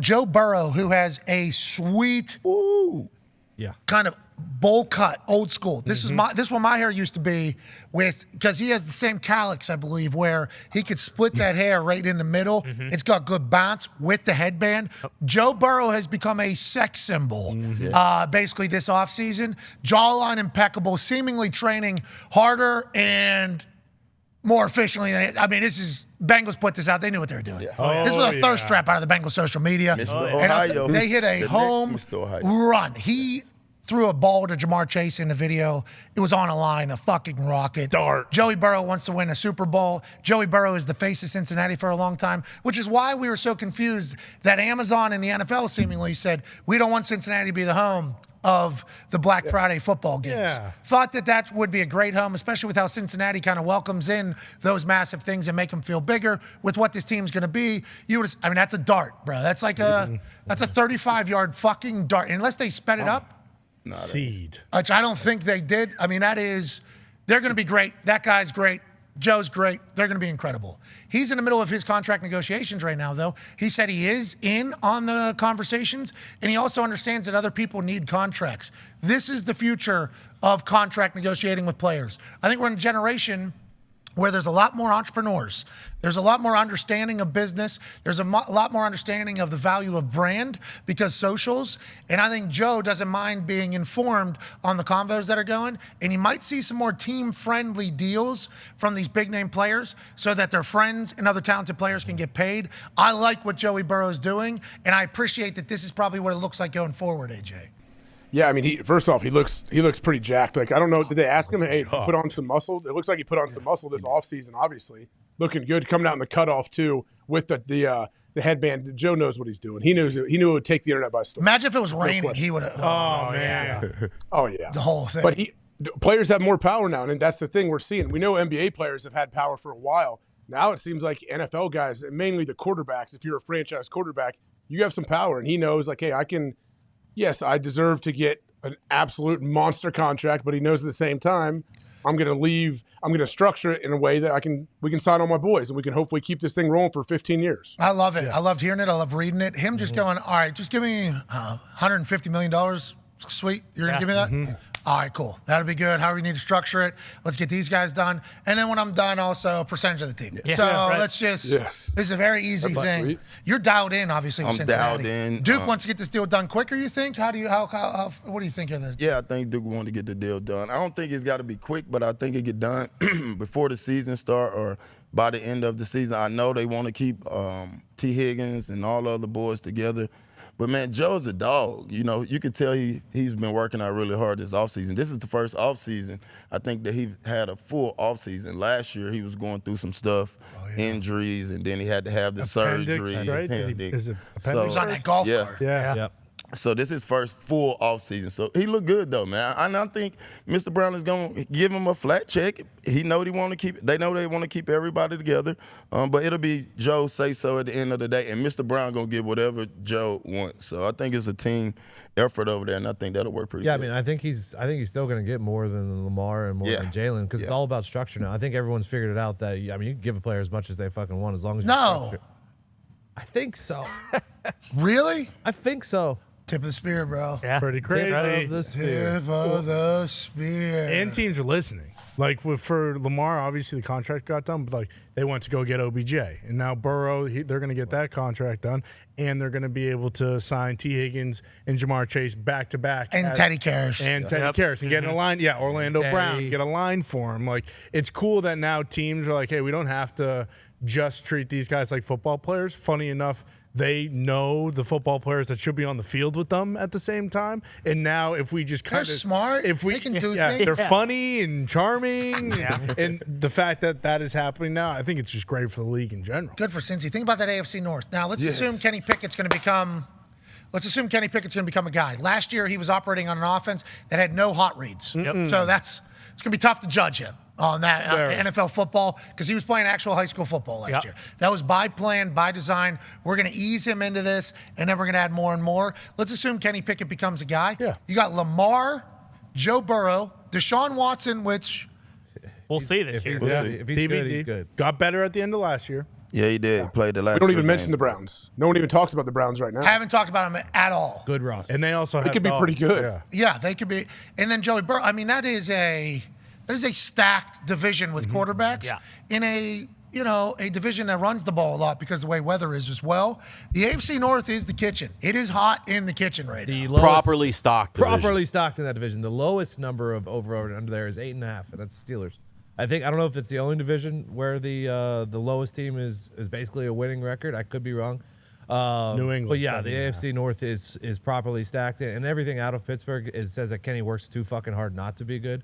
Joe Burrow, who has a sweet kind of bowl cut, old school. This is what my hair used to be because he has the same calyx, I believe, where he could split that hair right in the middle. It's got good bounce with the headband. Joe Burrow has become a sex symbol basically this offseason. Jawline impeccable, seemingly training harder and more efficiently than this is Bengals put this out. They knew what they were doing. This was a thirst trap out of the Bengals social media. And they hit a home run. He threw a ball to Jamar Chase in the video. It was on a line, a fucking rocket. Dart. Joey Burrow wants to win a Super Bowl. Joey Burrow is the face of Cincinnati for a long time, which is why we were so confused that Amazon and the NFL seemingly said, we don't want Cincinnati to be the home of the Black Friday football games. Thought that would be a great home, especially with how Cincinnati kind of welcomes in those massive things and make them feel bigger with what this team's going to be. That's a dart, bro. That's like that's a 35-yard fucking dart. Unless they sped it up. Seed. Which I don't think they did. They're going to be great. That guy's great. Joe's great. They're going to be incredible. He's in the middle of his contract negotiations right now, though. He said he is in on the conversations, and he also understands that other people need contracts. This is the future of contract negotiating with players. I think we're in a generation where there's a lot more entrepreneurs. There's a lot more understanding of business. There's a lot more understanding of the value of brand because socials. And I think Joe doesn't mind being informed on the convos that are going. And you might see some more team-friendly deals from these big-name players so that their friends and other talented players can get paid. I like what Joey Burrow is doing, and I appreciate that this is probably what it looks like going forward, AJ. Yeah, first off, he looks pretty jacked. Like, I don't know, did they ask him, hey, put on some muscle? It looks like he put on some muscle this offseason, obviously. Looking good, coming out in the cutoff, too, with the headband. Joe knows what he's doing. He knew it would take the internet by storm. Imagine if it was raining, he would have. Oh, man. Oh, yeah. The whole thing. But players have more power now, and that's the thing we're seeing. We know NBA players have had power for a while. Now it seems like NFL guys, mainly the quarterbacks, if you're a franchise quarterback, you have some power. And he knows, like, hey, yes, I deserve to get an absolute monster contract, but he knows at the same time, I'm going to structure it in a way that we can sign all my boys, and we can hopefully keep this thing rolling for 15 years. I love it. Yeah. I loved hearing it. I love reading it. Him just going, all right, just give me $150 million. Sweet. You're going to give me that? All right, cool. That'll be good. However you need to structure it. Let's get these guys done. And then when I'm done, also a percentage of the team. Let's just, this is a very easy thing. Sweet. You're dialed in, obviously, with Cincinnati. Dialed in. Duke wants to get this deal done quicker, you think? What do you think of that? Yeah, I think Duke want to get the deal done. I don't think it's got to be quick, but I think it get done before the season start or by the end of the season. I know they want to keep T. Higgins and all the other boys together. But, man, Joe's a dog. You can tell he's been working out really hard this offseason. This is the first offseason I think that he had a full offseason. Last year he was going through some stuff, injuries, and then he had to have the surgery. Right? Appendix. He was on that golf cart. Yeah. So this is first full offseason. So he looked good, though, man. And I think Mr. Brown is going to give him a flat check. He know they want to keep. They know they want to keep everybody together. But it'll be Joe say so at the end of the day, and Mr. Brown going to get whatever Joe wants. So I think it's a team effort over there, and I think that'll work pretty good. I think he's still going to get more than Lamar and more than Jalen because it's all about structure now. I think everyone's figured it out that you can give a player as much as they fucking want as long as you structure. I think so. Really? I think so. Tip of the spear, bro. Yeah. Pretty crazy. Tip of the spear. Tip of the spear. And teams are listening. Like for Lamar, obviously the contract got done, but they went to go get OBJ, and now Burrow, they're going to get that contract done, and they're going to be able to sign T. Higgins and Jamar Chase back to back, and Teddy Karras, and get in a line. Yeah, Orlando Brown, get a line for him. Like it's cool that now teams are like, hey, we don't have to just treat these guys like football players. Funny enough, they know the football players that should be on the field with them at the same time. And now if we just kind of smart, if we they can do things. They're funny and charming. And the fact that is happening now, I think it's just great for the league in general. Good for Cincy. Think about that AFC North. Now let's assume Kenny Pickett's going to become a guy. Last year he was operating on an offense that had no hot reads. So it's going to be tough to judge him on that NFL football because he was playing actual high school football last year. That was by plan, by design. We're going to ease him into this, and then we're going to add more and more. Let's assume Kenny Pickett becomes a guy. Yeah. You got Lamar, Joe Burrow, Deshaun Watson, which we'll see this year. If he's good, he's good. Got better at the end of last year. Yeah, he did. He played the last. We don't even three mention games. the Browns. No one even talks about the Browns right now. Haven't talked about them at all. Good roster. And they also have They could be pretty dogs. good. Yeah. Yeah, they could be. And then Joey Burrow. I mean, that is a stacked division with quarterbacks in a division that runs the ball a lot because of the way weather is as well. The AFC North is the kitchen. It is hot in the kitchen right now. Properly stocked division. Properly stocked in that division. The lowest number of over and under there is 8.5, and that's Steelers. I don't know if it's the only division where the lowest team is basically a winning record. I could be wrong. New England. But yeah, the 7.5. AFC North is properly stacked, and everything out of Pittsburgh says that Kenny works too fucking hard not to be good.